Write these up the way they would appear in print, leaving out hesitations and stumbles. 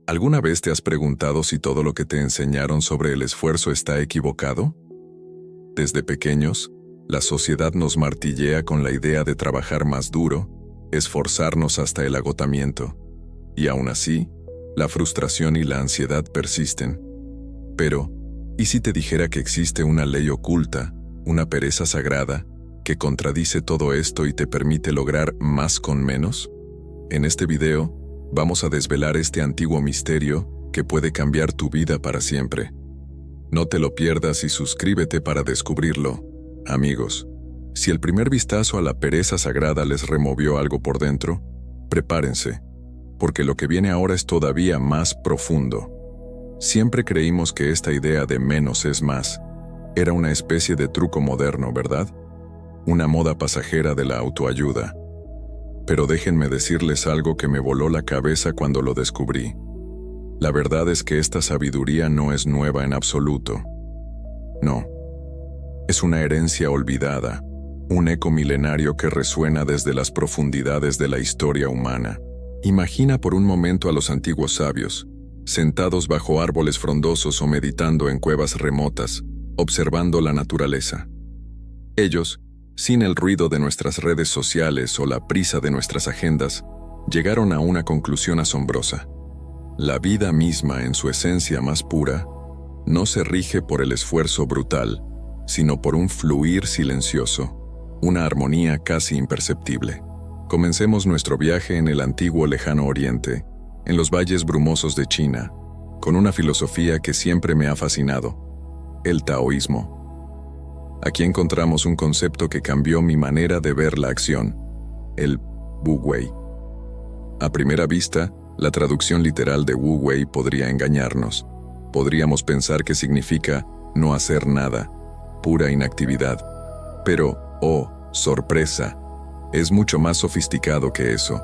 ¿Alguna vez te has preguntado si todo lo que te enseñaron sobre el esfuerzo está equivocado? Desde pequeños, la sociedad nos martillea con la idea de trabajar más duro, esforzarnos hasta el agotamiento. Y aún así, la frustración y la ansiedad persisten. Pero, ¿y si te dijera que existe una ley oculta, una pereza sagrada, que contradice todo esto y te permite lograr más con menos? En este video, vamos a desvelar este antiguo misterio que puede cambiar tu vida para siempre. No te lo pierdas y suscríbete para descubrirlo. Amigos, si el primer vistazo a la pereza sagrada les removió algo por dentro, prepárense, porque lo que viene ahora es todavía más profundo. Siempre creímos que esta idea de menos es más era una especie de truco moderno, ¿verdad? Una moda pasajera de la autoayuda. Pero déjenme decirles algo que me voló la cabeza cuando lo descubrí. La verdad es que esta sabiduría no es nueva en absoluto. No. Es una herencia olvidada, un eco milenario que resuena desde las profundidades de la historia humana. Imagina por un momento a los antiguos sabios, sentados bajo árboles frondosos o meditando en cuevas remotas, observando la naturaleza. Ellos, sin el ruido de nuestras redes sociales o la prisa de nuestras agendas, llegaron a una conclusión asombrosa. La vida misma, en su esencia más pura, no se rige por el esfuerzo brutal, sino por un fluir silencioso, una armonía casi imperceptible. Comencemos nuestro viaje en el antiguo lejano oriente, en los valles brumosos de China, con una filosofía que siempre me ha fascinado: el taoísmo. Aquí encontramos un concepto que cambió mi manera de ver la acción: el Wu Wei. A primera vista, la traducción literal de Wu Wei podría engañarnos. Podríamos pensar que significa no hacer nada, pura inactividad. Pero, oh, sorpresa, es mucho más sofisticado que eso.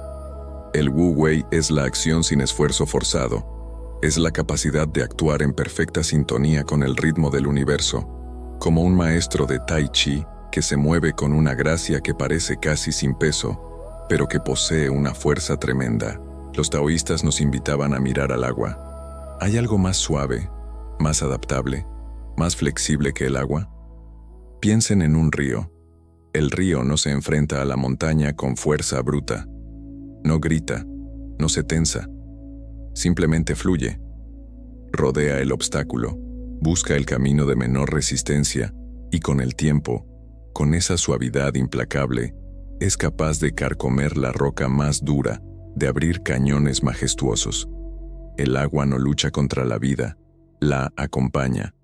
El Wu Wei es la acción sin esfuerzo forzado. Es la capacidad de actuar en perfecta sintonía con el ritmo del universo, como un maestro de Tai Chi que se mueve con una gracia que parece casi sin peso, pero que posee una fuerza tremenda. Los taoístas nos invitaban a mirar al agua. ¿Hay algo más suave, más adaptable, más flexible que el agua? Piensen en un río. El río no se enfrenta a la montaña con fuerza bruta. No grita, no se tensa. Simplemente fluye. Rodea el obstáculo, busca el camino de menor resistencia y con el tiempo, con esa suavidad implacable, es capaz de carcomer la roca más dura, de abrir cañones majestuosos. El agua no lucha contra la vida, la acompaña.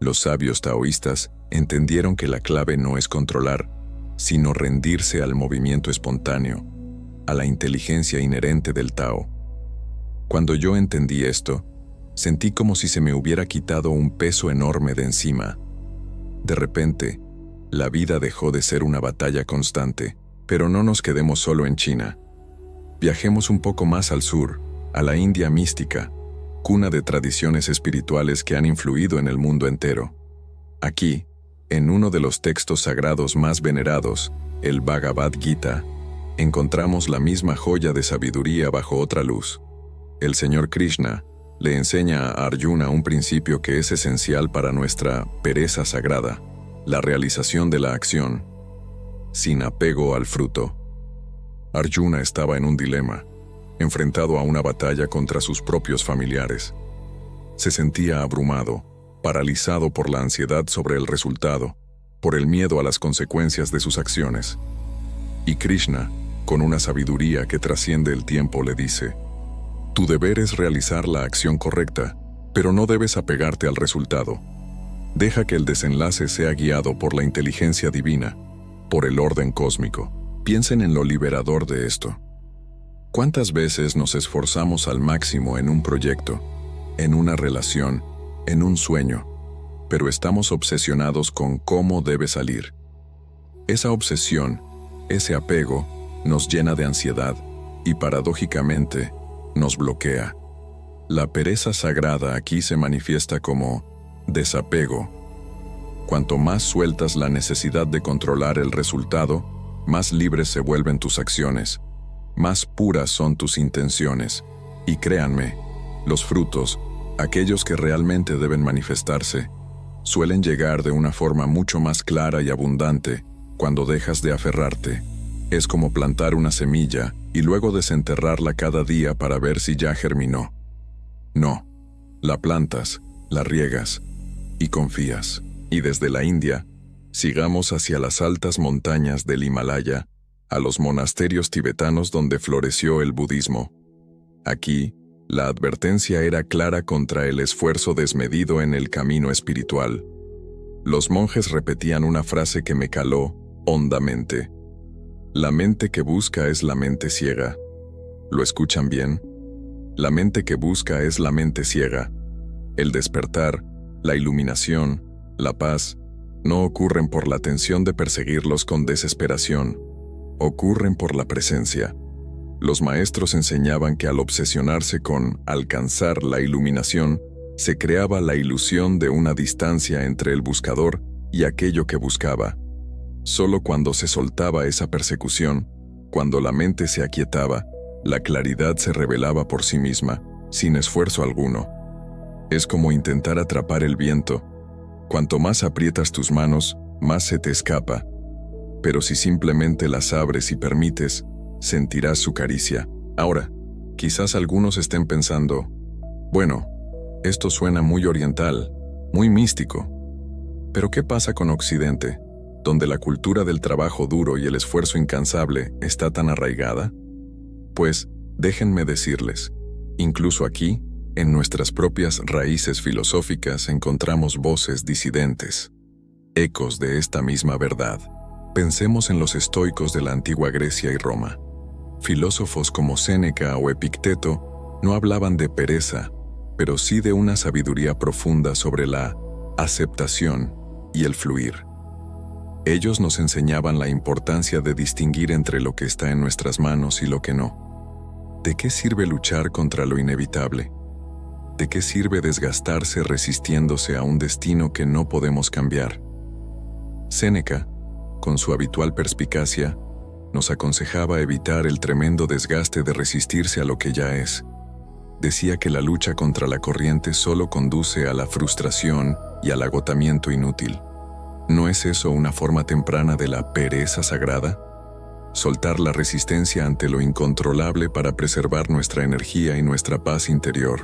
Los sabios taoístas entendieron que la clave no es controlar, sino rendirse al movimiento espontáneo, a la inteligencia inherente del Tao. Cuando yo entendí esto, sentí como si se me hubiera quitado un peso enorme de encima. De repente, la vida dejó de ser una batalla constante, pero no nos quedemos solo en China. Viajemos un poco más al sur, a la India mística, cuna de tradiciones espirituales que han influido en el mundo entero. Aquí, en uno de los textos sagrados más venerados, el Bhagavad Gita, encontramos la misma joya de sabiduría bajo otra luz. El Señor Krishna le enseña a Arjuna un principio que es esencial para nuestra pereza sagrada: la realización de la acción, sin apego al fruto. Arjuna estaba en un dilema, enfrentado a una batalla contra sus propios familiares. Se sentía abrumado, paralizado por la ansiedad sobre el resultado, por el miedo a las consecuencias de sus acciones. Y Krishna, con una sabiduría que trasciende el tiempo, le dice: tu deber es realizar la acción correcta, pero no debes apegarte al resultado. Deja que el desenlace sea guiado por la inteligencia divina, por el orden cósmico. Piensen en lo liberador de esto. ¿Cuántas veces nos esforzamos al máximo en un proyecto, en una relación, en un sueño, pero estamos obsesionados con cómo debe salir? Esa obsesión, ese apego, nos llena de ansiedad y, paradójicamente, nos bloquea. La pereza sagrada aquí se manifiesta como desapego. Cuanto más sueltas la necesidad de controlar el resultado, más libres se vuelven tus acciones, más puras son tus intenciones. Y créanme, Los frutos, aquellos que realmente deben manifestarse, suelen llegar de una forma mucho más clara y abundante cuando dejas de aferrarte. Es como plantar una semilla y luego desenterrarla cada día para ver si ya germinó. No, la plantas, la riegas y confías. Y desde la India, sigamos hacia las altas montañas del Himalaya, a los monasterios tibetanos donde floreció el budismo. Aquí, la advertencia era clara contra el esfuerzo desmedido en el camino espiritual. Los monjes repetían una frase que me caló hondamente. La mente que busca es la mente ciega. ¿Lo escuchan bien? La mente que busca es la mente ciega. El despertar, la iluminación, la paz, no ocurren por la tensión de perseguirlos con desesperación. Ocurren por la presencia. Los maestros enseñaban que al obsesionarse con alcanzar la iluminación, se creaba la ilusión de una distancia entre el buscador y aquello que buscaba. Solo cuando se soltaba esa persecución, cuando la mente se aquietaba, la claridad se revelaba por sí misma, sin esfuerzo alguno. Es como intentar atrapar el viento. Cuanto más aprietas tus manos, más se te escapa. Pero si simplemente las abres y permites, sentirás su caricia. Ahora, quizás algunos estén pensando, bueno, esto suena muy oriental, muy místico. Pero ¿qué pasa con Occidente, donde la cultura del trabajo duro y el esfuerzo incansable está tan arraigada? Pues, déjenme decirles, incluso aquí, en nuestras propias raíces filosóficas encontramos voces disidentes, ecos de esta misma verdad. Pensemos en los estoicos de la antigua Grecia y Roma. Filósofos como Séneca o Epicteto no hablaban de pereza, pero sí de una sabiduría profunda sobre la aceptación y el fluir. Ellos nos enseñaban la importancia de distinguir entre lo que está en nuestras manos y lo que no. ¿De qué sirve luchar contra lo inevitable? ¿De qué sirve desgastarse resistiéndose a un destino que no podemos cambiar? Séneca, con su habitual perspicacia, nos aconsejaba evitar el tremendo desgaste de resistirse a lo que ya es. Decía que la lucha contra la corriente solo conduce a la frustración y al agotamiento inútil. ¿No es eso una forma temprana de la pereza sagrada? Soltar la resistencia ante lo incontrolable para preservar nuestra energía y nuestra paz interior.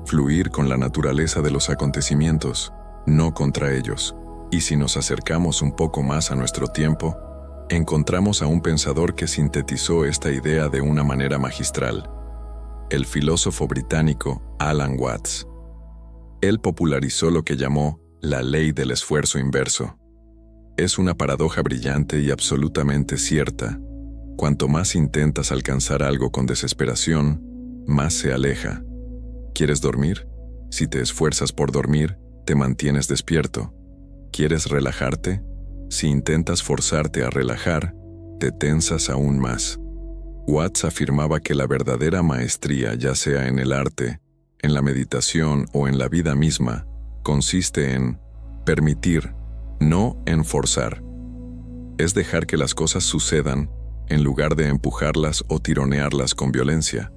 Fluir con la naturaleza de los acontecimientos, no contra ellos. Y si nos acercamos un poco más a nuestro tiempo, encontramos a un pensador que sintetizó esta idea de una manera magistral, el filósofo británico Alan Watts. Él popularizó lo que llamó la ley del esfuerzo inverso. Es una paradoja brillante y absolutamente cierta. Cuanto más intentas alcanzar algo con desesperación, más se aleja. ¿Quieres dormir? Si te esfuerzas por dormir, te mantienes despierto. ¿Quieres relajarte? Si intentas forzarte a relajar, te tensas aún más. Watts afirmaba que la verdadera maestría, ya sea en el arte, en la meditación o en la vida misma, consiste en permitir, no en forzar. Es dejar que las cosas sucedan en lugar de empujarlas o tironearlas con violencia.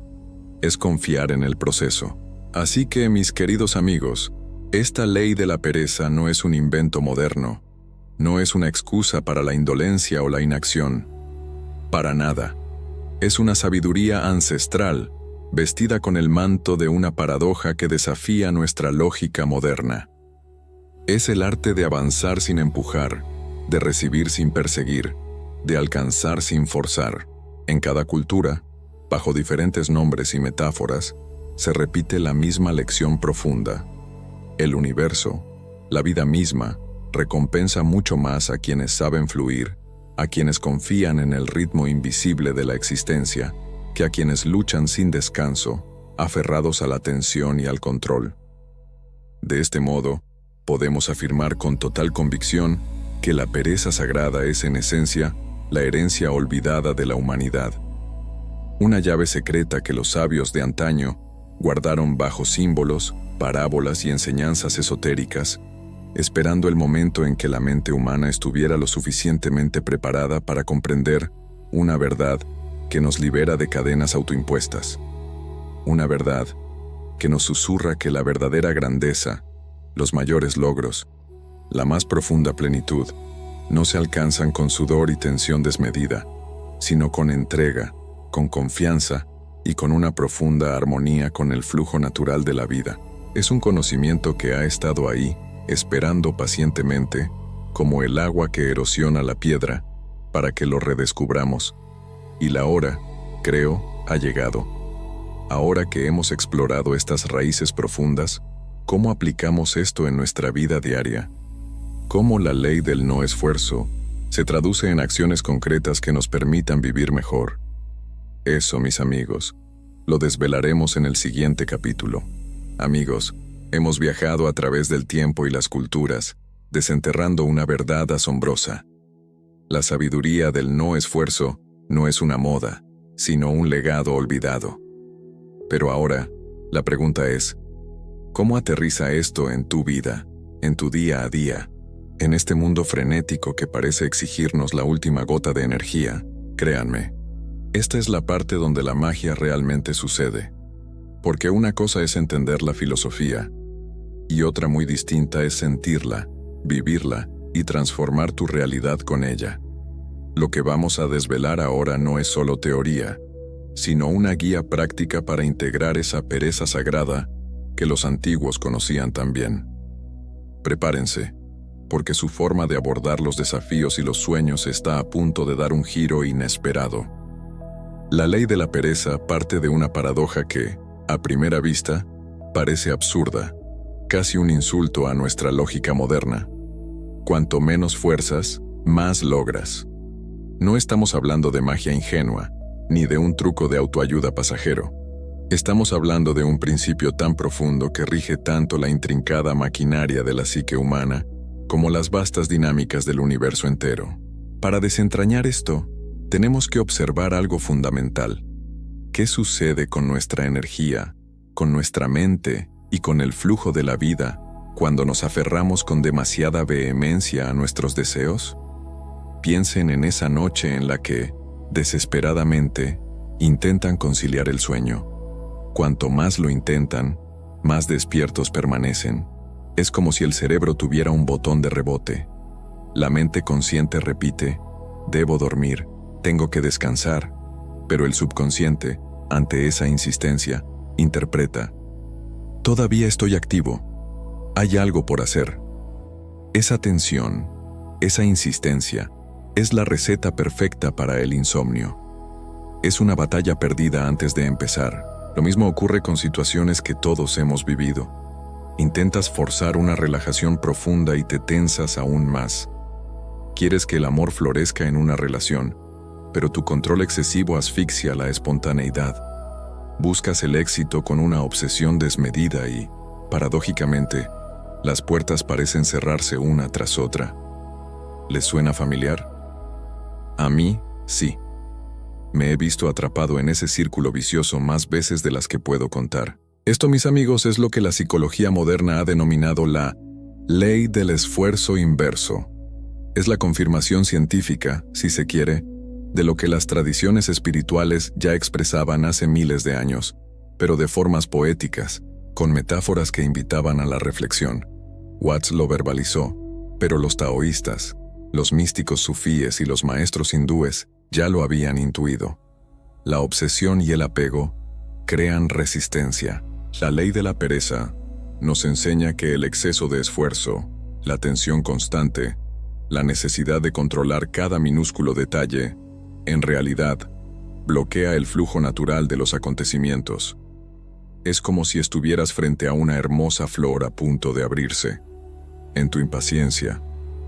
Es confiar en el proceso. Así que, mis queridos amigos, esta ley de la pereza no es un invento moderno, no es una excusa para la indolencia o la inacción. Para nada. Es una sabiduría ancestral, vestida con el manto de una paradoja que desafía nuestra lógica moderna. Es el arte de avanzar sin empujar, de recibir sin perseguir, de alcanzar sin forzar. En cada cultura, bajo diferentes nombres y metáforas, se repite la misma lección profunda. El universo, la vida misma, recompensa mucho más a quienes saben fluir, a quienes confían en el ritmo invisible de la existencia, que a quienes luchan sin descanso, aferrados a la tensión y al control. De este modo, podemos afirmar con total convicción que la pereza sagrada es en esencia la herencia olvidada de la humanidad. Una llave secreta que los sabios de antaño guardaron bajo símbolos, parábolas y enseñanzas esotéricas, esperando el momento en que la mente humana estuviera lo suficientemente preparada para comprender una verdad que nos libera de cadenas autoimpuestas. Una verdad que nos susurra que la verdadera grandeza, los mayores logros, la más profunda plenitud, no se alcanzan con sudor y tensión desmedida, sino con entrega, con confianza y con una profunda armonía con el flujo natural de la vida. Es un conocimiento que ha estado ahí, esperando pacientemente, como el agua que erosiona la piedra, para que lo redescubramos. Y la hora, creo, ha llegado. Ahora que hemos explorado estas raíces profundas, ¿cómo aplicamos esto en nuestra vida diaria? ¿Cómo la ley del no esfuerzo se traduce en acciones concretas que nos permitan vivir mejor? Eso, mis amigos, lo desvelaremos en el siguiente capítulo. Amigos, hemos viajado a través del tiempo y las culturas, desenterrando una verdad asombrosa. La sabiduría del no esfuerzo no es una moda, sino un legado olvidado. Pero ahora, la pregunta es, ¿cómo aterriza esto en tu vida, en tu día a día? En este mundo frenético que parece exigirnos la última gota de energía, créanme, esta es la parte donde la magia realmente sucede. Porque una cosa es entender la filosofía, y otra muy distinta es sentirla, vivirla y transformar tu realidad con ella. Lo que vamos a desvelar ahora no es solo teoría, sino una guía práctica para integrar esa pereza sagrada que los antiguos conocían tan bien. Prepárense, porque su forma de abordar los desafíos y los sueños está a punto de dar un giro inesperado. La ley de la pereza parte de una paradoja que, a primera vista, parece absurda, casi un insulto a nuestra lógica moderna. Cuanto menos fuerzas, más logras. No estamos hablando de magia ingenua, ni de un truco de autoayuda pasajero. Estamos hablando de un principio tan profundo que rige tanto la intrincada maquinaria de la psique humana como las vastas dinámicas del universo entero. Para desentrañar esto, tenemos que observar algo fundamental. ¿Qué sucede con nuestra energía, con nuestra mente y con el flujo de la vida cuando nos aferramos con demasiada vehemencia a nuestros deseos? Piensen en esa noche en la que, desesperadamente, intentan conciliar el sueño. Cuanto más lo intentan, más despiertos permanecen. Es como si el cerebro tuviera un botón de rebote. La mente consciente repite, debo dormir, tengo que descansar, pero el subconsciente, ante esa insistencia, interpreta, todavía estoy activo, hay algo por hacer. Esa tensión, esa insistencia, es la receta perfecta para el insomnio. Es una batalla perdida antes de empezar. Lo mismo ocurre con situaciones que todos hemos vivido. Intentas forzar una relajación profunda y te tensas aún más. Quieres que el amor florezca en una relación, pero tu control excesivo asfixia la espontaneidad. Buscas el éxito con una obsesión desmedida y, paradójicamente, las puertas parecen cerrarse una tras otra. ¿Les suena familiar? A mí, sí. Me he visto atrapado en ese círculo vicioso más veces de las que puedo contar. Esto, mis amigos, es lo que la psicología moderna ha denominado la ley del esfuerzo inverso. Es la confirmación científica, si se quiere, de lo que las tradiciones espirituales ya expresaban hace miles de años, pero de formas poéticas, con metáforas que invitaban a la reflexión. Watts lo verbalizó, pero los taoístas, los místicos sufíes y los maestros hindúes ya lo habían intuido. La obsesión y el apego crean resistencia. La ley de la pereza nos enseña que el exceso de esfuerzo, la tensión constante, la necesidad de controlar cada minúsculo detalle, en realidad, bloquea el flujo natural de los acontecimientos. Es como si estuvieras frente a una hermosa flor a punto de abrirse. En tu impaciencia,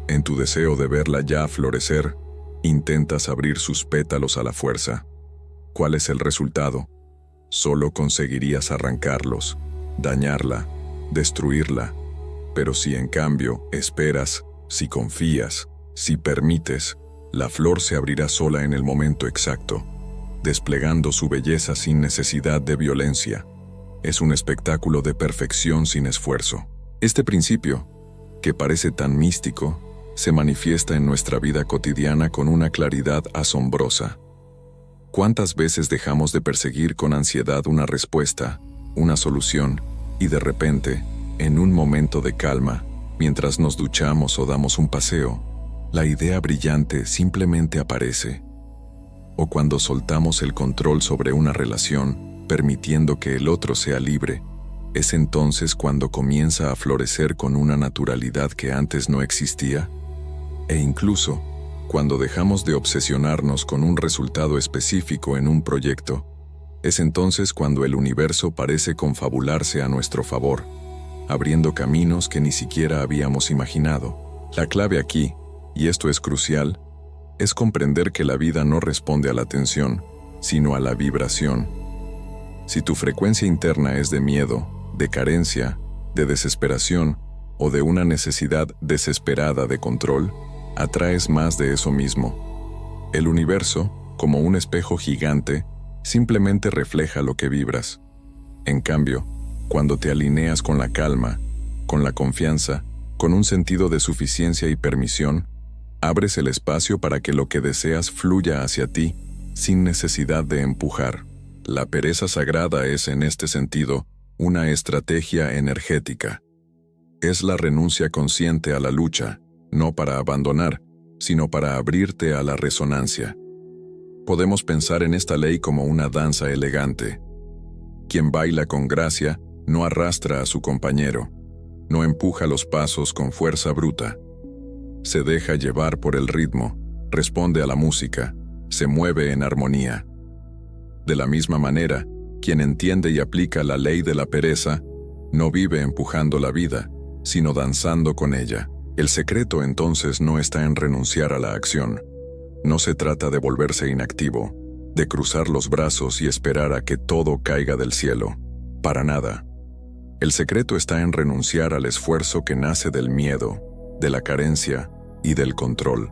en tu deseo de verla ya florecer, intentas abrir sus pétalos a la fuerza. ¿Cuál es el resultado? Solo conseguirías arrancarlos, dañarla, destruirla. Pero si en cambio esperas, si confías, si permites, la flor se abrirá sola en el momento exacto, desplegando su belleza sin necesidad de violencia. Es un espectáculo de perfección sin esfuerzo. Este principio, que parece tan místico, se manifiesta en nuestra vida cotidiana con una claridad asombrosa. ¿Cuántas veces dejamos de perseguir con ansiedad una respuesta, una solución, y de repente, en un momento de calma, mientras nos duchamos o damos un paseo, la idea brillante simplemente aparece. O cuando soltamos el control sobre una relación, permitiendo que el otro sea libre, es entonces cuando comienza a florecer con una naturalidad que antes no existía. E incluso, cuando dejamos de obsesionarnos con un resultado específico en un proyecto, es entonces cuando el universo parece confabularse a nuestro favor, abriendo caminos que ni siquiera habíamos imaginado. La clave aquí, y esto es crucial, es comprender que la vida no responde a la tensión, sino a la vibración. Si tu frecuencia interna es de miedo, de carencia, de desesperación o de una necesidad desesperada de control, atraes más de eso mismo. El universo, como un espejo gigante, simplemente refleja lo que vibras. En cambio, cuando te alineas con la calma, con la confianza, con un sentido de suficiencia y permisión, abres el espacio para que lo que deseas fluya hacia ti, sin necesidad de empujar. La pereza sagrada es, en este sentido, una estrategia energética. Es la renuncia consciente a la lucha, no para abandonar, sino para abrirte a la resonancia. Podemos pensar en esta ley como una danza elegante. Quien baila con gracia no arrastra a su compañero, no empuja los pasos con fuerza bruta. Se deja llevar por el ritmo, responde a la música, se mueve en armonía. De la misma manera, quien entiende y aplica la ley de la pereza, no vive empujando la vida, sino danzando con ella. El secreto entonces no está en renunciar a la acción. No se trata de volverse inactivo, de cruzar los brazos y esperar a que todo caiga del cielo. Para nada. El secreto está en renunciar al esfuerzo que nace del miedo, de la carencia y del control.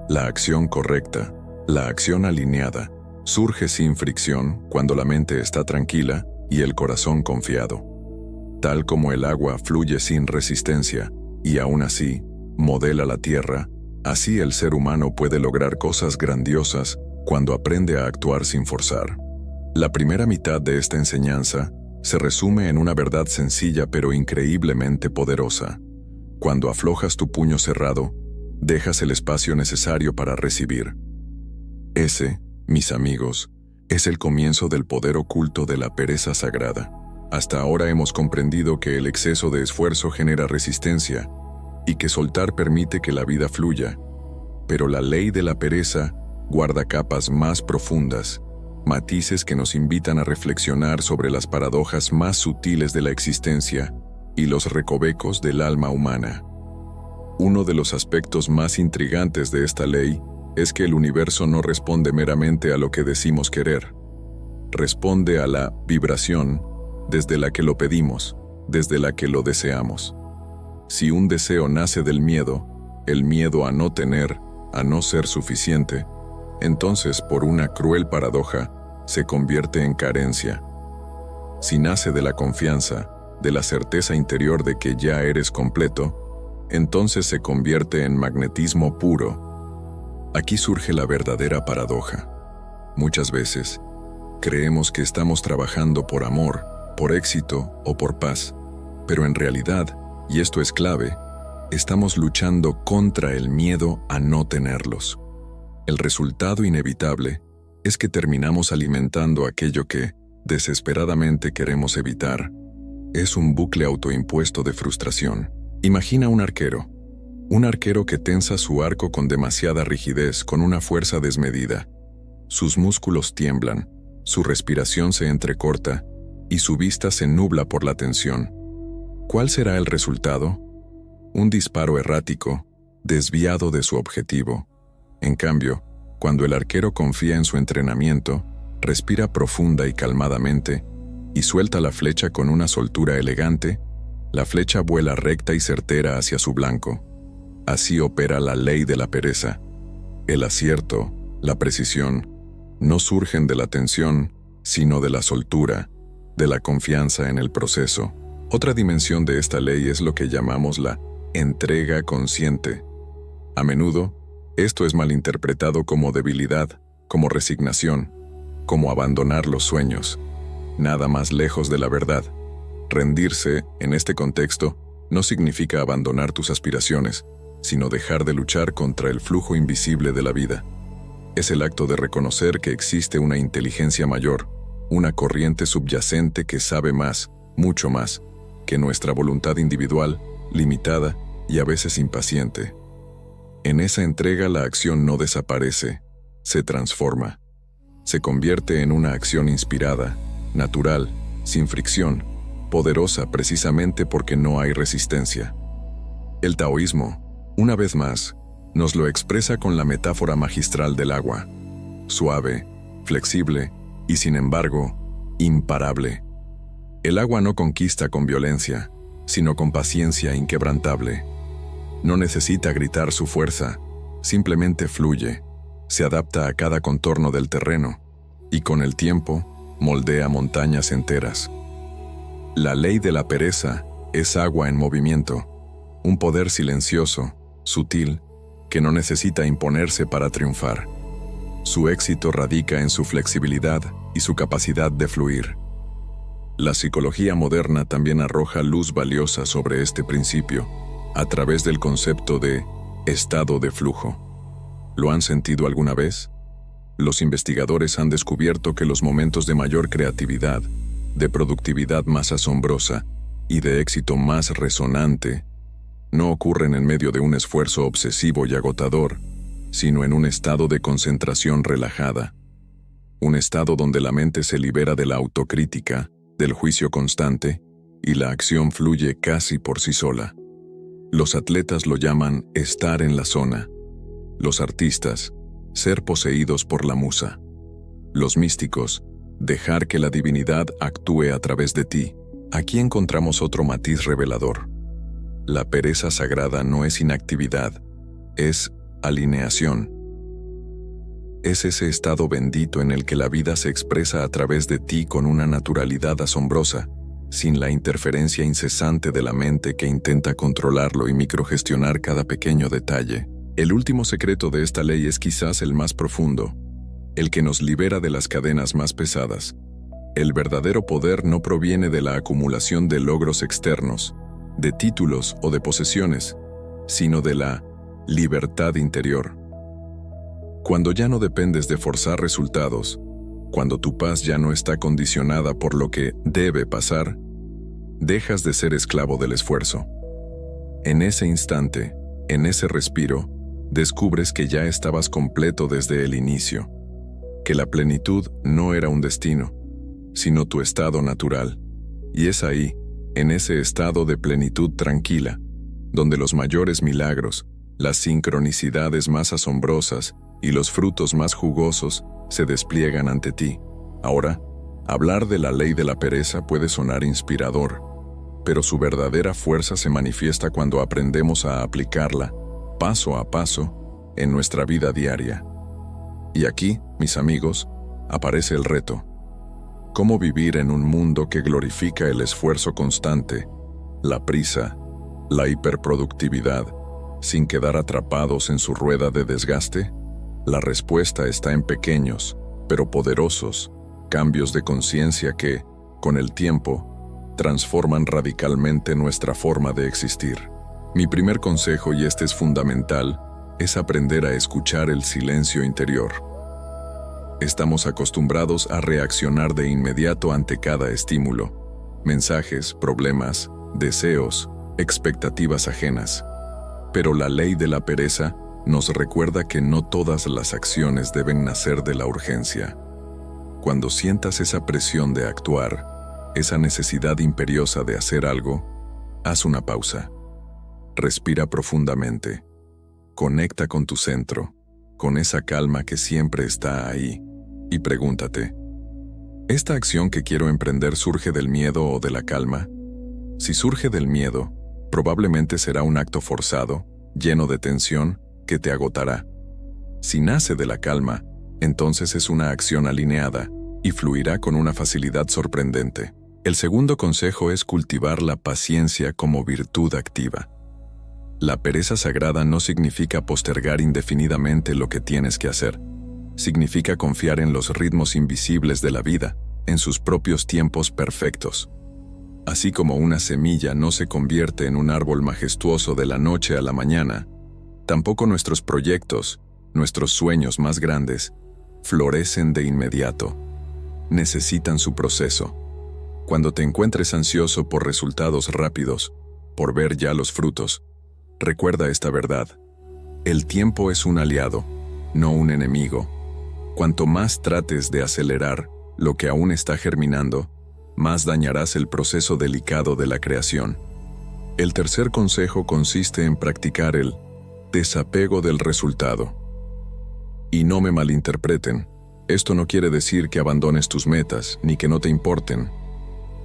La acción correcta, la acción alineada, surge sin fricción cuando la mente está tranquila y el corazón confiado. Tal como el agua fluye sin resistencia y aún así modela la tierra, así el ser humano puede lograr cosas grandiosas cuando aprende a actuar sin forzar. La primera mitad de esta enseñanza se resume en una verdad sencilla pero increíblemente poderosa. Cuando aflojas tu puño cerrado, dejas el espacio necesario para recibir. Ese, mis amigos, es el comienzo del poder oculto de la pereza sagrada. Hasta ahora hemos comprendido que el exceso de esfuerzo genera resistencia y que soltar permite que la vida fluya, pero la ley de la pereza guarda capas más profundas, matices que nos invitan a reflexionar sobre las paradojas más sutiles de la existencia y los recovecos del alma humana. Uno de los aspectos más intrigantes de esta ley es que el universo no responde meramente a lo que decimos querer. Responde a la vibración desde la que lo pedimos, desde la que lo deseamos. Si un deseo nace del miedo, el miedo a no tener, a no ser suficiente, entonces, por una cruel paradoja, se convierte en carencia. Si nace de la confianza, de la certeza interior de que ya eres completo, entonces se convierte en magnetismo puro. Aquí surge la verdadera paradoja. Muchas veces, creemos que estamos trabajando por amor, por éxito o por paz, pero en realidad, y esto es clave, estamos luchando contra el miedo a no tenerlos. El resultado inevitable es que terminamos alimentando aquello que, desesperadamente, queremos evitar. Es un bucle autoimpuesto de frustración. Imagina un arquero que tensa su arco con demasiada rigidez, con una fuerza desmedida. Sus músculos tiemblan, su respiración se entrecorta y su vista se nubla por la tensión. ¿Cuál será el resultado? Un disparo errático, desviado de su objetivo. En cambio, cuando el arquero confía en su entrenamiento, respira profunda y calmadamente y suelta la flecha con una soltura elegante, la flecha vuela recta y certera hacia su blanco. Así opera la ley de la pereza. El acierto, la precisión, no surgen de la tensión, sino de la soltura, de la confianza en el proceso. Otra dimensión de esta ley es lo que llamamos la entrega consciente. A menudo, esto es malinterpretado como debilidad, como resignación, como abandonar los sueños. Nada más lejos de la verdad. Rendirse, en este contexto, no significa abandonar tus aspiraciones, sino dejar de luchar contra el flujo invisible de la vida. Es el acto de reconocer que existe una inteligencia mayor, una corriente subyacente que sabe más, mucho más, que nuestra voluntad individual, limitada y a veces impaciente. En esa entrega la acción no desaparece, se transforma. Se convierte en una acción inspirada, natural, sin fricción, poderosa precisamente porque no hay resistencia. El taoísmo, una vez más, nos lo expresa con la metáfora magistral del agua. Suave, flexible y sin embargo, imparable. El agua no conquista con violencia, sino con paciencia inquebrantable. No necesita gritar su fuerza, simplemente fluye, se adapta a cada contorno del terreno y con el tiempo moldea montañas enteras. La ley de la pereza es agua en movimiento, un poder silencioso, sutil, que no necesita imponerse para triunfar. Su éxito radica en su flexibilidad y su capacidad de fluir. La psicología moderna también arroja luz valiosa sobre este principio, a través del concepto de estado de flujo. ¿Lo han sentido alguna vez? Los investigadores han descubierto que los momentos de mayor creatividad, de productividad más asombrosa y de éxito más resonante no ocurren en medio de un esfuerzo obsesivo y agotador, sino en un estado de concentración relajada. Un estado donde la mente se libera de la autocrítica, del juicio constante, y la acción fluye casi por sí sola. Los atletas lo llaman estar en la zona. Los artistas, ser poseídos por la musa. Los místicos, dejar que la divinidad actúe a través de ti. Aquí encontramos otro matiz revelador. La pereza sagrada no es inactividad, es alineación. Es ese estado bendito en el que la vida se expresa a través de ti con una naturalidad asombrosa, sin la interferencia incesante de la mente que intenta controlarlo y microgestionar cada pequeño detalle. El último secreto de esta ley es quizás el más profundo, el que nos libera de las cadenas más pesadas. El verdadero poder no proviene de la acumulación de logros externos, de títulos o de posesiones, sino de la libertad interior. Cuando ya no dependes de forzar resultados, cuando tu paz ya no está condicionada por lo que debe pasar, dejas de ser esclavo del esfuerzo. En ese instante, en ese respiro, descubres que ya estabas completo desde el inicio, que la plenitud no era un destino, sino tu estado natural. Y es ahí, en ese estado de plenitud tranquila, donde los mayores milagros, las sincronicidades más asombrosas y los frutos más jugosos se despliegan ante ti. Ahora, hablar de la ley de la pereza puede sonar inspirador, pero su verdadera fuerza se manifiesta cuando aprendemos a aplicarla, paso a paso, en nuestra vida diaria. Y aquí, mis amigos, aparece el reto. ¿Cómo vivir en un mundo que glorifica el esfuerzo constante, la prisa, la hiperproductividad, sin quedar atrapados en su rueda de desgaste? La respuesta está en pequeños, pero poderosos, cambios de conciencia que, con el tiempo, transforman radicalmente nuestra forma de existir. Mi primer consejo, y este es fundamental, es aprender a escuchar el silencio interior. Estamos acostumbrados a reaccionar de inmediato ante cada estímulo, mensajes, problemas, deseos, expectativas ajenas. Pero la ley de la pereza nos recuerda que no todas las acciones deben nacer de la urgencia. Cuando sientas esa presión de actuar, esa necesidad imperiosa de hacer algo, haz una pausa. Respira profundamente. Conecta con tu centro, con esa calma que siempre está ahí, y pregúntate, ¿esta acción que quiero emprender surge del miedo o de la calma? Si surge del miedo, probablemente será un acto forzado, lleno de tensión, que te agotará. Si nace de la calma, entonces es una acción alineada y fluirá con una facilidad sorprendente. El segundo consejo es cultivar la paciencia como virtud activa. La pereza sagrada no significa postergar indefinidamente lo que tienes que hacer. Significa confiar en los ritmos invisibles de la vida, en sus propios tiempos perfectos. Así como una semilla no se convierte en un árbol majestuoso de la noche a la mañana, tampoco nuestros proyectos, nuestros sueños más grandes, florecen de inmediato. Necesitan su proceso. Cuando te encuentres ansioso por resultados rápidos, por ver ya los frutos, recuerda esta verdad. El tiempo es un aliado, no un enemigo. Cuanto más trates de acelerar lo que aún está germinando, más dañarás el proceso delicado de la creación. El tercer consejo consiste en practicar el desapego del resultado. Y no me malinterpreten, esto no quiere decir que abandones tus metas ni que no te importen.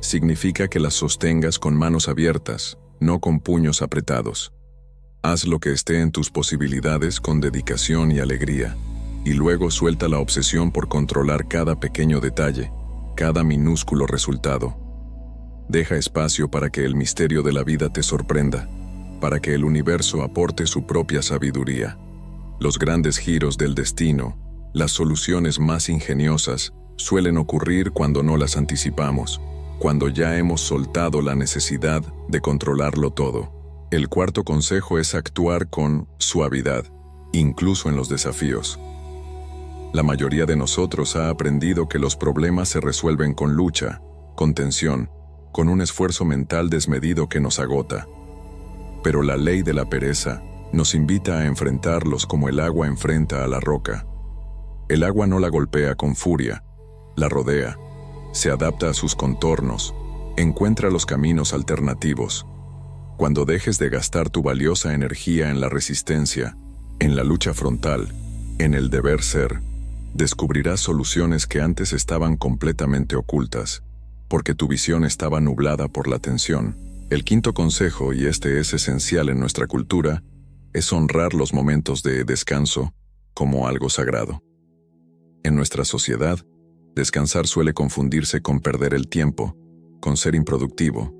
Significa que las sostengas con manos abiertas, no con puños apretados. Haz lo que esté en tus posibilidades con dedicación y alegría, y luego suelta la obsesión por controlar cada pequeño detalle, cada minúsculo resultado. Deja espacio para que el misterio de la vida te sorprenda, para que el universo aporte su propia sabiduría. Los grandes giros del destino, las soluciones más ingeniosas, suelen ocurrir cuando no las anticipamos, cuando ya hemos soltado la necesidad de controlarlo todo. El cuarto consejo es actuar con suavidad, incluso en los desafíos. La mayoría de nosotros ha aprendido que los problemas se resuelven con lucha, con tensión, con un esfuerzo mental desmedido que nos agota. Pero la ley de la pereza nos invita a enfrentarlos como el agua enfrenta a la roca. El agua no la golpea con furia, la rodea, se adapta a sus contornos, encuentra los caminos alternativos. Cuando dejes de gastar tu valiosa energía en la resistencia, en la lucha frontal, en el deber ser, descubrirás soluciones que antes estaban completamente ocultas, porque tu visión estaba nublada por la tensión. El quinto consejo, y este es esencial en nuestra cultura, es honrar los momentos de descanso como algo sagrado. En nuestra sociedad, descansar suele confundirse con perder el tiempo, con ser improductivo.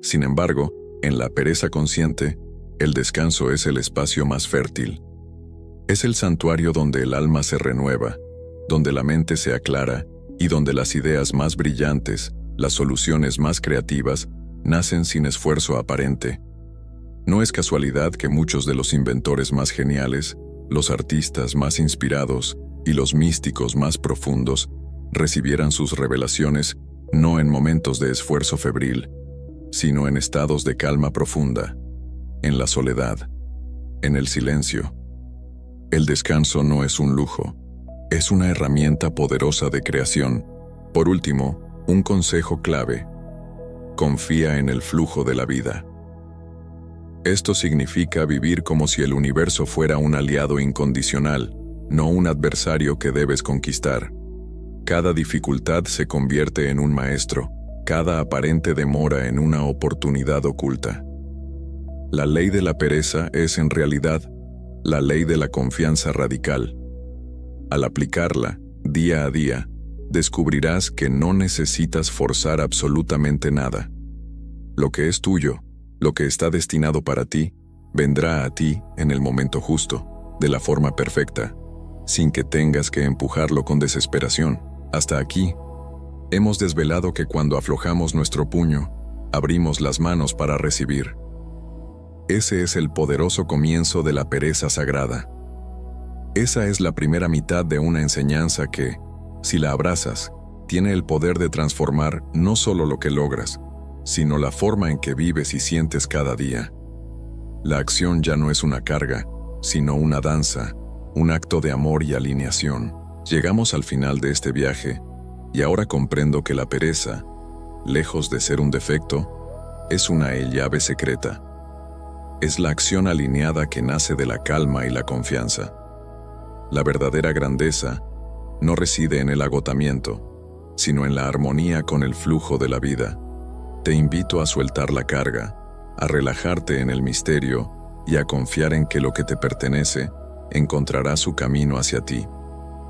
Sin embargo, en la pereza consciente, el descanso es el espacio más fértil. Es el santuario donde el alma se renueva, donde la mente se aclara y donde las ideas más brillantes, las soluciones más creativas, nacen sin esfuerzo aparente. No es casualidad que muchos de los inventores más geniales, los artistas más inspirados y los místicos más profundos recibieran sus revelaciones no en momentos de esfuerzo febril, sino en estados de calma profunda, en la soledad, en el silencio. El descanso no es un lujo, es una herramienta poderosa de creación. Por último, un consejo clave: confía en el flujo de la vida. Esto significa vivir como si el universo fuera un aliado incondicional, no un adversario que debes conquistar. Cada dificultad se convierte en un maestro, cada aparente demora en una oportunidad oculta. La ley de la pereza es en realidad la ley de la confianza radical. Al aplicarla, día a día, descubrirás que no necesitas forzar absolutamente nada. Lo que es tuyo, lo que está destinado para ti, vendrá a ti en el momento justo, de la forma perfecta, sin que tengas que empujarlo con desesperación. Hasta aquí, hemos desvelado que cuando aflojamos nuestro puño, abrimos las manos para recibir. Ese es el poderoso comienzo de la pereza sagrada. Esa es la primera mitad de una enseñanza que, si la abrazas, tiene el poder de transformar no solo lo que logras, sino la forma en que vives y sientes cada día. La acción ya no es una carga, sino una danza, un acto de amor y alineación. Llegamos al final de este viaje, y ahora comprendo que la pereza, lejos de ser un defecto, es una llave secreta. Es la acción alineada que nace de la calma y la confianza. La verdadera grandeza no reside en el agotamiento, sino en la armonía con el flujo de la vida. Te invito a soltar la carga, a relajarte en el misterio y a confiar en que lo que te pertenece encontrará su camino hacia ti.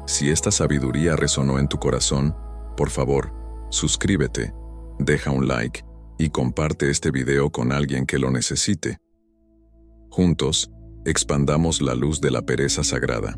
Si esta sabiduría resonó en tu corazón, por favor, suscríbete, deja un like y comparte este video con alguien que lo necesite. Juntos, expandamos la luz de la pereza sagrada.